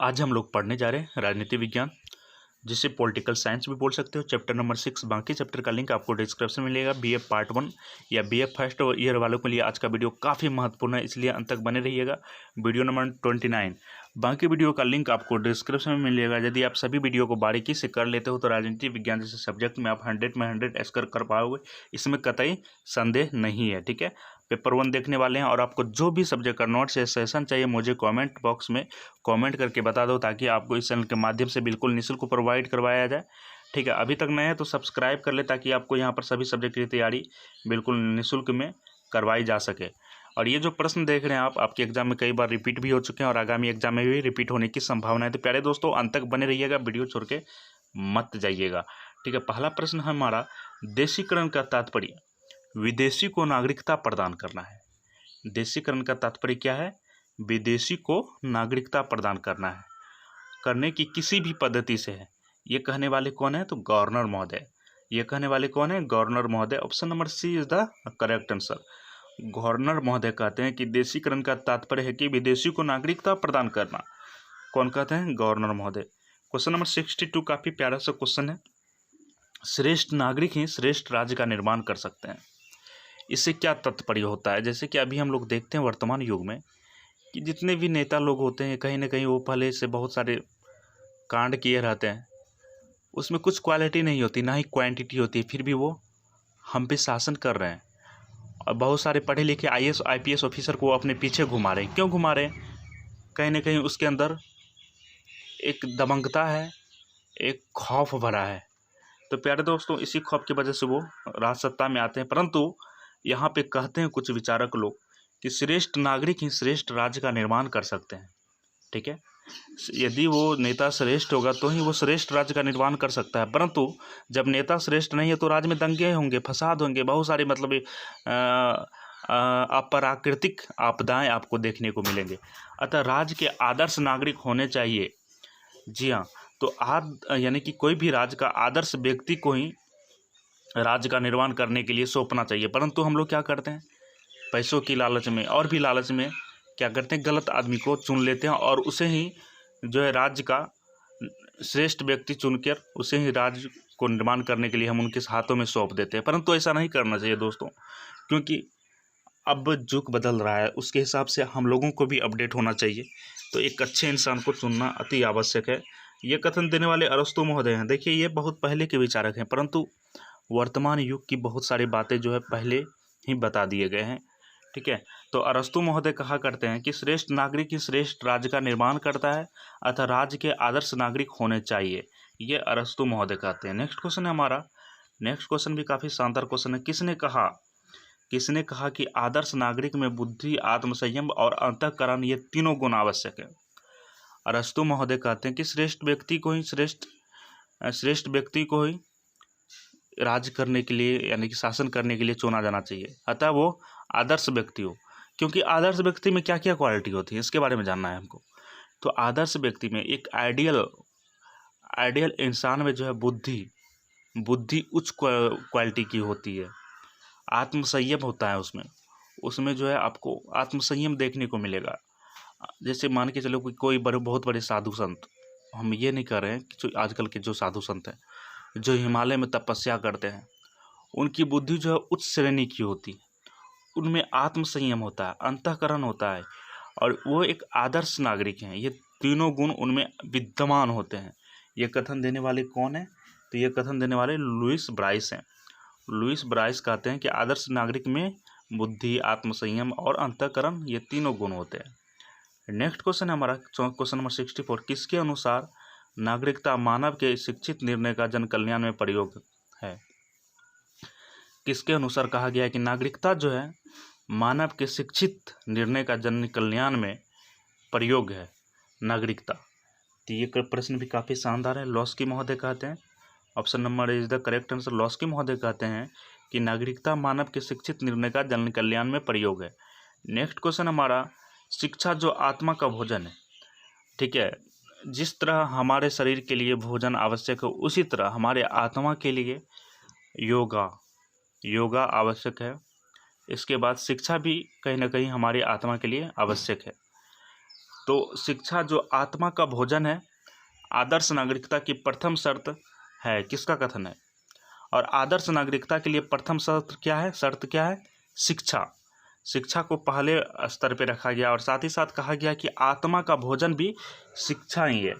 आज हम लोग पढ़ने जा रहे हैं राजनीति विज्ञान, जिसे पॉलिटिकल साइंस भी बोल सकते हो। चैप्टर नंबर 6, बाकी चैप्टर का लिंक आपको डिस्क्रिप्शन में मिलेगा। बीए पार्ट 1 या बीए फर्स्ट ईयर वालों के लिए आज का वीडियो काफ़ी महत्वपूर्ण है, इसलिए अंत तक बने रहिएगा। वीडियो नंबर 29, बाकी वीडियो का लिंक आपको डिस्क्रिप्शन में मिलेगा। यदि आप सभी वीडियो को बारीकी से कर लेते हो तो राजनीति विज्ञान जैसे सब्जेक्ट में आप 100 में 100 एस्कर कर पाओगे, इसमें कतई संदेह नहीं है। ठीक है, पेपर 1 देखने वाले हैं और आपको जो भी सब्जेक्ट का नोट्स या सेशन चाहिए मुझे कमेंट बॉक्स में कमेंट करके बता दो, ताकि आपको इस चैनल के माध्यम से बिल्कुल निःशुल्क प्रोवाइड करवाया जाए। ठीक है, अभी तक नए हैं तो सब्सक्राइब कर ले, ताकि आपको यहाँ पर सभी सब्जेक्ट की तैयारी बिल्कुल निःशुल्क में करवाई जा सके। और ये जो प्रश्न देख रहे हैं आप, आपके एग्जाम में कई बार रिपीट भी हो चुके हैं और आगामी एग्जाम में भी रिपीट होने की संभावना है। तो प्यारे दोस्तों, अंत तक बने रहिएगा, वीडियो छोड़ के मत जाइएगा। ठीक है, पहला प्रश्न है हमारा, देशीकरण का तात्पर्य विदेशी को नागरिकता प्रदान करना है। देशीकरण का तात्पर्य क्या है? विदेशी को नागरिकता प्रदान करना है, करने की किसी भी पद्धति से है। ये कहने वाले कौन है? तो गवर्नर महोदय। ये कहने वाले कौन है? गवर्नर महोदय। Option number C is the correct answer. Governor महोदय कहते हैं कि देशीकरण का तात्पर्य है कि विदेशी को नागरिकता प्रदान करना। कौन कहते हैं? गवर्नर महोदय। क्वेश्चन नंबर 62 काफी प्यारा सा क्वेश्चन है। श्रेष्ठ नागरिक ही श्रेष्ठ राज्य का निर्माण कर सकते हैं। इससे क्या तात्पर्य होता है? जैसे कि अभी हम लोग देखते हैं वर्तमान युग में कि जितने भी नेता लोग होते हैं, कहीं ना कहीं वो पहले से बहुत सारे कांड किए रहते हैं। उसमें कुछ क्वालिटी नहीं होती, ना ही क्वांटिटी होती है, फिर भी वो हम पे शासन कर रहे हैं। और बहुत सारे पढ़े लिखे आईएएस आईपीएस ऑफिसर को अपने पीछे घुमा रहे हैं। क्यों घुमा रहे हैं? कहीं ना कहीं उसके अंदर एक दबंगता है, एक खौफ भरा है। तो प्यारे दोस्तों, इसी खौफ की वजह से वो राज सत्ता में आते हैं। परंतु यहाँ पे कहते हैं कुछ विचारक लोग कि श्रेष्ठ नागरिक ही श्रेष्ठ राज्य का निर्माण कर सकते हैं। ठीक है, यदि वो नेता श्रेष्ठ होगा तो ही वो श्रेष्ठ राज्य का निर्माण कर सकता है। परंतु जब नेता श्रेष्ठ नहीं है तो राज्य में दंगे होंगे, फसाद होंगे, बहुत सारे मतलब अप्राकृतिक आपदाएं आपको देखने को मिलेंगे। अतः राज्य के आदर्श नागरिक होने चाहिए। जी हाँ, तो यानी कि कोई भी राज्य का आदर्श व्यक्ति को ही राज्य का निर्माण करने के लिए सौंपना चाहिए। परंतु हम लोग क्या करते हैं? पैसों की लालच में और भी लालच में क्या करते हैं? गलत आदमी को चुन लेते हैं और उसे ही जो है राज्य का श्रेष्ठ व्यक्ति चुनकर उसे ही राज्य को निर्माण करने के लिए हम उनके हाथों में सौंप देते हैं। परंतु ऐसा नहीं करना चाहिए दोस्तों, क्योंकि अब युग बदल रहा है, उसके हिसाब से हम लोगों को भी अपडेट होना चाहिए। तो एक अच्छे इंसान को चुनना अति आवश्यक है। ये कथन देने वाले अरस्तु महोदय हैं। देखिए, ये बहुत पहले के विचारक हैं, परंतु वर्तमान युग की बहुत सारी बातें जो है पहले ही बता दिए गए हैं। ठीक है, तो अरस्तु महोदय कहा करते हैं कि श्रेष्ठ नागरिक ही श्रेष्ठ राज्य का निर्माण करता है, अतः राज्य के आदर्श नागरिक होने चाहिए। ये अरस्तु महोदय कहते हैं। नेक्स्ट क्वेश्चन है हमारा। नेक्स्ट क्वेश्चन भी काफ़ी शानदार क्वेश्चन है। किसने कहा कि आदर्श नागरिक में बुद्धि, आत्मसंयम और अंतःकरण ये तीनों गुण आवश्यक है? अरस्तु महोदय कहते हैं कि श्रेष्ठ व्यक्ति को ही राज करने के लिए यानी कि शासन करने के लिए चुना जाना चाहिए, अतः वो आदर्श व्यक्ति हो। क्योंकि आदर्श व्यक्ति में क्या क्या क्वालिटी होती है, इसके बारे में जानना है हमको। तो आदर्श व्यक्ति में एक आइडियल इंसान में जो है बुद्धि उच्च क्वालिटी की होती है। आत्मसंयम होता है उसमें जो है आपको आत्मसंयम देखने को मिलेगा। जैसे मान के चलो कि कोई बहुत बड़े साधु संत, हम ये नहीं कर रहे हैं कि जो आजकल के जो साधु संत हैं जो हिमालय में तपस्या करते हैं, उनकी बुद्धि जो है उच्च श्रेणी की होती है। उनमें आत्मसंयम होता है, अंतःकरण होता है और वो एक आदर्श नागरिक हैं। ये तीनों गुण उनमें विद्यमान होते हैं। ये कथन देने वाले कौन है? तो ये कथन देने वाले लुईस ब्राइस हैं। लुईस ब्राइस कहते हैं कि आदर्श नागरिक में बुद्धि, आत्मसंयम और अंतःकरण ये तीनों गुण होते हैं। नेक्स्ट क्वेश्चन है हमारा क्वेश्चन नंबर 64। किसके अनुसार नागरिकता मानव के शिक्षित निर्णय का जन कल्याण में प्रयोग है? किसके अनुसार कहा गया है कि नागरिकता जो है मानव के शिक्षित निर्णय का जन कल्याण में प्रयोग है नागरिकता? तो ये प्रश्न भी काफ़ी शानदार है। लॉस्की महोदय कहते हैं, option number is the correct answer. Laski महोदय कहते हैं कि नागरिकता मानव के शिक्षित निर्णय का जन कल्याण में प्रयोग है। नेक्स्ट क्वेश्चन हमारा, शिक्षा जो आत्मा का भोजन है। ठीक है, जिस तरह हमारे शरीर के लिए भोजन आवश्यक है, उसी तरह हमारे आत्मा के लिए योगा आवश्यक है। इसके बाद शिक्षा भी कहीं ना कहीं हमारी आत्मा के लिए आवश्यक है। तो शिक्षा जो आत्मा का भोजन है, आदर्श नागरिकता की प्रथम शर्त है, किसका कथन है? और आदर्श नागरिकता के लिए प्रथम शर्त क्या है? शर्त क्या है? शिक्षा। शिक्षा को पहले स्तर पे रखा गया और साथ ही साथ कहा गया कि आत्मा का भोजन भी शिक्षा ही है।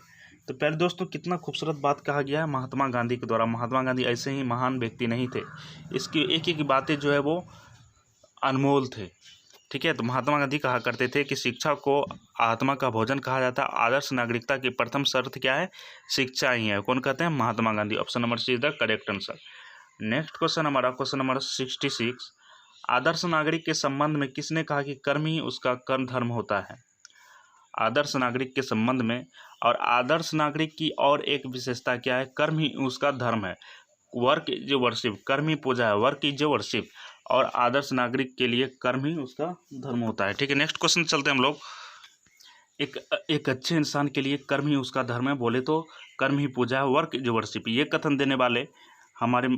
तो पहले दोस्तों कितना खूबसूरत बात कहा गया है महात्मा गांधी के द्वारा। महात्मा गांधी ऐसे ही महान व्यक्ति नहीं थे, इसकी एक एक बातें जो है वो अनमोल थे। ठीक है, तो महात्मा गांधी कहा करते थे कि शिक्षा को आत्मा का भोजन कहा जाता है। आदर्श नागरिकता की प्रथम शर्त क्या है? शिक्षा ही है। कौन कहते हैं? Mahatma Gandhi. Option number C is the correct answer. Next question हमारा क्वेश्चन नंबर 66। आदर्श नागरिक के संबंध में किसने कहा कि कर्म ही उसका कर्म धर्म होता है? आदर्श नागरिक के संबंध में, और आदर्श नागरिक की और एक विशेषता क्या है? कर्म ही उसका धर्म है। वर्क इज वर्शिप, कर्म ही पूजा है, वर्क इज वर्शिप। और आदर्श नागरिक के लिए कर्म ही उसका धर्म होता है। ठीक है, नेक्स्ट क्वेश्चन चलते हैं हम लोग। एक अच्छे इंसान के लिए कर्म ही उसका धर्म है, बोले तो कर्म ही पूजा है, वर्क इज वर्शिप। ये कथन देने वाले हमारे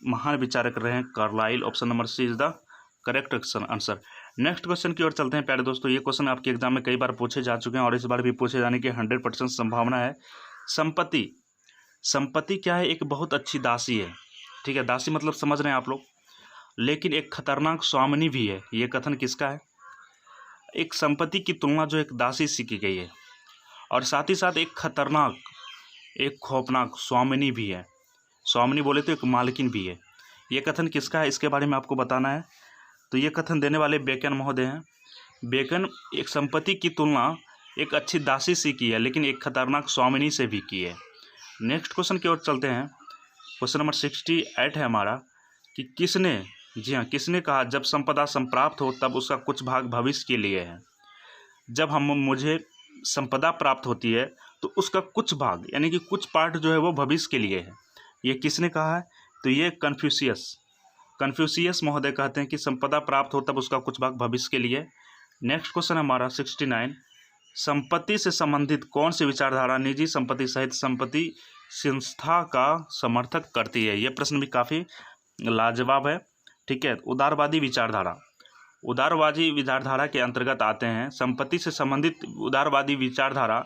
महान विचारक रहे हैं Carlyle. Option number C is the correct answer. Next question की ओर चलते हैं प्यारे दोस्तों। ये क्वेश्चन आपके एग्जाम में कई बार पूछे जा चुके हैं और इस बार भी पूछे जाने की 100% संभावना है। संपत्ति, संपत्ति क्या है? एक बहुत अच्छी दासी है। ठीक है, दासी मतलब समझ रहे हैं आप लोग, लेकिन एक खतरनाक स्वामिनी भी है। ये कथन किसका है? एक संपत्ति की तुलना जो एक दासी से की गई है और साथ ही साथ एक खतरनाक, एक खौफनाक स्वामिनी भी है। स्वामिनी बोले तो एक मालकिन भी है। ये कथन किसका है? इसके बारे में आपको बताना है। तो ये कथन देने वाले बेकन महोदय हैं। बेकन एक संपत्ति की तुलना एक अच्छी दासी से की है, लेकिन एक खतरनाक स्वामिनी से भी की है। नेक्स्ट क्वेश्चन की ओर चलते हैं। क्वेश्चन नंबर 68 है हमारा कि किसने, जी हाँ, किसने कहा जब संपदा संप्राप्त हो तब उसका कुछ भाग भविष्य के लिए है? जब मुझे संपदा प्राप्त होती है तो उसका कुछ भाग यानी कि कुछ पार्ट जो है वो भविष्य के लिए है। ये किसने कहा है? तो ये कन्फ्यूशियस महोदय कहते हैं कि संपदा प्राप्त हो तब उसका कुछ भाग भविष्य के लिए। नेक्स्ट क्वेश्चन हमारा 69। संपत्ति से संबंधित कौन सी विचारधारा निजी संपत्ति सहित संपत्ति संस्था का समर्थक करती है? यह प्रश्न भी काफ़ी लाजवाब है। ठीक है, उदारवादी विचारधारा, उदारवादी विचारधारा के अंतर्गत आते हैं। संपत्ति से संबंधित उदारवादी विचारधारा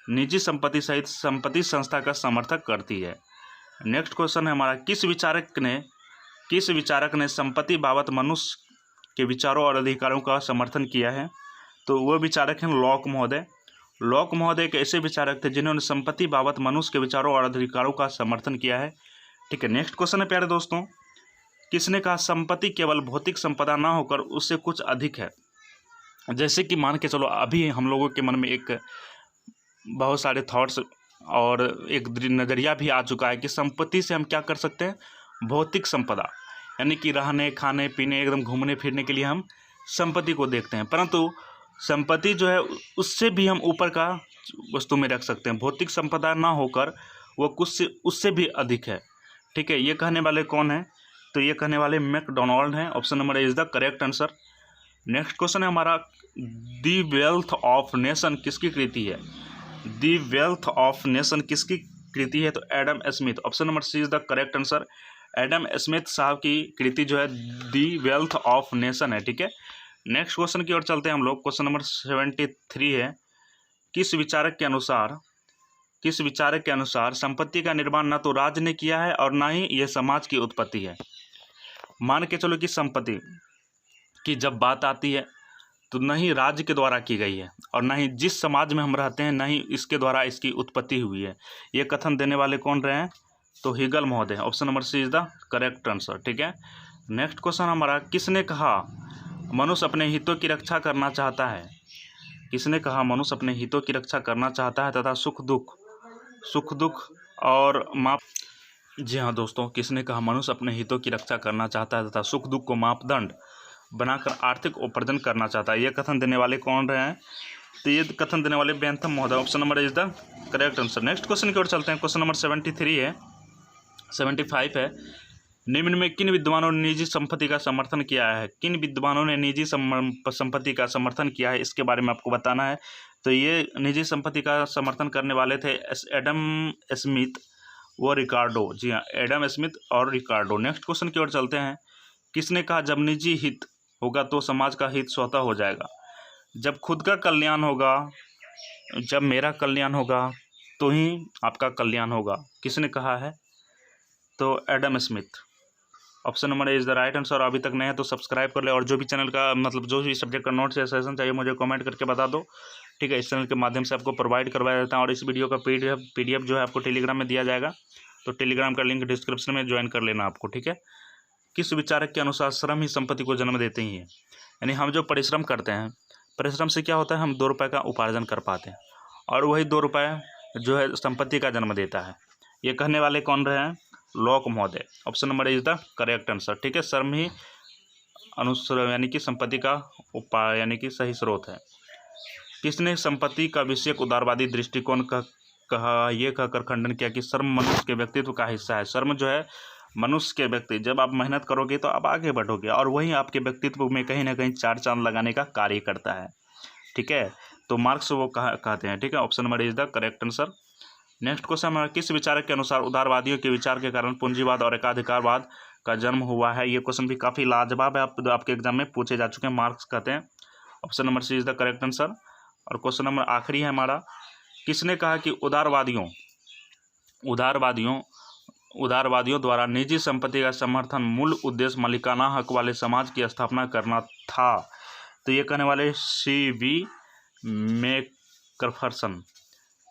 निजी संपत्ति सहित संपत्ति संस्था का समर्थक करती है। नेक्स्ट क्वेश्चन है हमारा, किस विचारक ने संपत्ति बाबत मनुष्य के विचारों और अधिकारों का समर्थन किया है? तो वो विचारक हैं लॉक महोदय। लॉक महोदय एक ऐसे विचारक थे जिन्होंने संपत्ति बाबत मनुष्य के विचारों और अधिकारों का समर्थन किया है। ठीक है, नेक्स्ट क्वेश्चन है प्यारे दोस्तों, किसने कहा संपत्ति केवल भौतिक संपदा ना होकर उससे कुछ अधिक है? जैसे कि मान के चलो अभी हम लोगों के मन में एक बहुत सारे थॉट्स और एक नज़रिया भी आ चुका है कि संपत्ति से हम क्या कर सकते हैं? भौतिक संपदा यानी कि रहने खाने पीने एकदम घूमने फिरने के लिए हम संपत्ति को देखते हैं, परंतु संपत्ति जो है उससे भी हम ऊपर का वस्तु में रख सकते हैं। भौतिक संपदा ना होकर वो कुछ उससे भी अधिक है। ठीक है, ये कहने वाले कौन है? तो ये कहने वाले मैकडोनाल्ड हैं। Option number is the correct answer. Next question है हमारा, दी वेल्थ ऑफ नेशन किसकी कृति है? दी वेल्थ ऑफ नेशन किसकी कृति है? तो Adam Smith. Option number C is the correct answer. Adam Smith साहब की कृति जो है दी वेल्थ ऑफ नेशन है। ठीक है, नेक्स्ट क्वेश्चन की ओर चलते हैं हम लोग। क्वेश्चन नंबर 73 है, किस विचारक के अनुसार संपत्ति का निर्माण न तो राज्य ने किया है और ना ही यह समाज की उत्पत्ति है? मान के चलो कि संपत्ति की जब बात आती है तो न ही राज्य के द्वारा की गई है और न ही जिस समाज में हम रहते हैं न ही इसके द्वारा इसकी उत्पत्ति हुई है। ये कथन देने वाले कौन रहे हैं? तो हीगल महोदय। Option number C is the correct answer. ठीक है, नेक्स्ट क्वेश्चन हमारा, किसने कहा मनुष्य अपने हितों की रक्षा करना चाहता है? किसने कहा मनुष्य अपने हितों की रक्षा करना चाहता है तथा सुख दुख और माप, जी हाँ दोस्तों, किसने कहा मनुष्य अपने हितों की रक्षा करना चाहता है तथा सुख दुख को मापदंड बनाकर आर्थिक उपार्जन करना चाहता है? ये कथन देने वाले कौन रहे हैं? तो ये कथन देने वाले बेंथम महोदय। Option number is the correct answer. Next question की ओर चलते हैं। क्वेश्चन नंबर 75 है, निम्न में किन विद्वानों ने निजी संपत्ति का समर्थन किया है? किन विद्वानों ने निजी संपत्ति का समर्थन किया है, इसके बारे में आपको बताना है। तो ये निजी संपत्ति का समर्थन करने वाले थे एडम स्मिथ व रिकार्डो। जी हाँ, एडम स्मिथ और रिकार्डो। नेक्स्ट क्वेश्चन की ओर चलते हैं। किसने कहा जब निजी हित होगा तो समाज का हित स्वतः हो जाएगा? जब खुद का कल्याण होगा, जब मेरा कल्याण होगा तो ही आपका कल्याण होगा। किसने कहा है? तो Adam Smith. Option number is the right answer. अभी तक नए हैं तो सब्सक्राइब कर ले, और जो भी चैनल का मतलब जो भी सब्जेक्ट का नोट्स या सेशन चाहिए मुझे कमेंट करके बता दो, ठीक है। इस चैनल के माध्यम से आपको प्रोवाइड करवाया जाता है, और इस वीडियो का पीडीएफ जो है आपको टेलीग्राम में दिया जाएगा, तो टेलीग्राम का लिंक डिस्क्रिप्शन में ज्वाइन कर लेना आपको, ठीक है। किस विचारक के अनुसार श्रम ही संपत्ति को जन्म देते ही है? यानी हम जो परिश्रम करते हैं, परिश्रम से क्या होता है, हम 2 रुपये का उपार्जन कर पाते हैं, और वही 2 रुपये जो है संपत्ति का जन्म देता है। ये कहने वाले कौन रहे हैं? लॉक महोदय। Option number is the correct answer, ठीक है। श्रम ही अनुश्रम यानी कि संपत्ति का उपाय यानी कि सही स्रोत है। किसने संपत्ति का विषयक उदारवादी दृष्टिकोण का ये कहकर खंडन किया कि श्रम मनुष्य के व्यक्तित्व का हिस्सा है? श्रम जो है मनुष्य के व्यक्ति, जब आप मेहनत करोगे तो आप आगे बढ़ोगे, और वही आपके व्यक्तित्व में कहीं ना कहीं 4 चांद लगाने का कार्य करता है, ठीक है। तो मार्क्स वो कहते हैं, ठीक है। Option number is the correct answer. Next question, किस विचारक के अनुसार उदारवादियों के विचार के कारण पूंजीवाद और एकाधिकारवाद का जन्म हुआ है? ये क्वेश्चन भी काफ़ी लाजवाब है, आपके एग्जाम में पूछे जा चुके हैं। मार्क्स कहते हैं option number C is the correct answer. और क्वेश्चन नंबर आखिरी है हमारा, किसने कहा कि उदारवादियों द्वारा निजी संपत्ति का समर्थन मूल उद्देश्य मालिकाना हक वाले समाज की स्थापना करना था? तो ये कहने वाले C.V.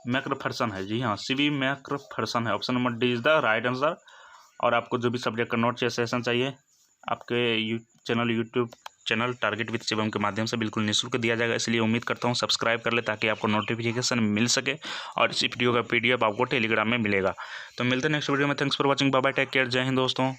मैकफरसन है। जी हाँ, C.V. मैकफरसन है। Option number D is the right answer. और आपको जो भी सब्जेक्ट का नोट या सेशन चाहिए आपके YouTube channel target with Shivam के माध्यम से बिल्कुल निःशुल्क दिया जाएगा, इसलिए उम्मीद करता हूँ सब्सक्राइब कर ले ताकि आपको नोटिफिकेशन मिल सके, और इस वीडियो का पीडीएफ आपको टेलीग्राम में मिलेगा। तो मिलते हैं नेक्स्ट वीडियो में। Thanks for watching, bye bye, take care, जय हिंद दोस्तों।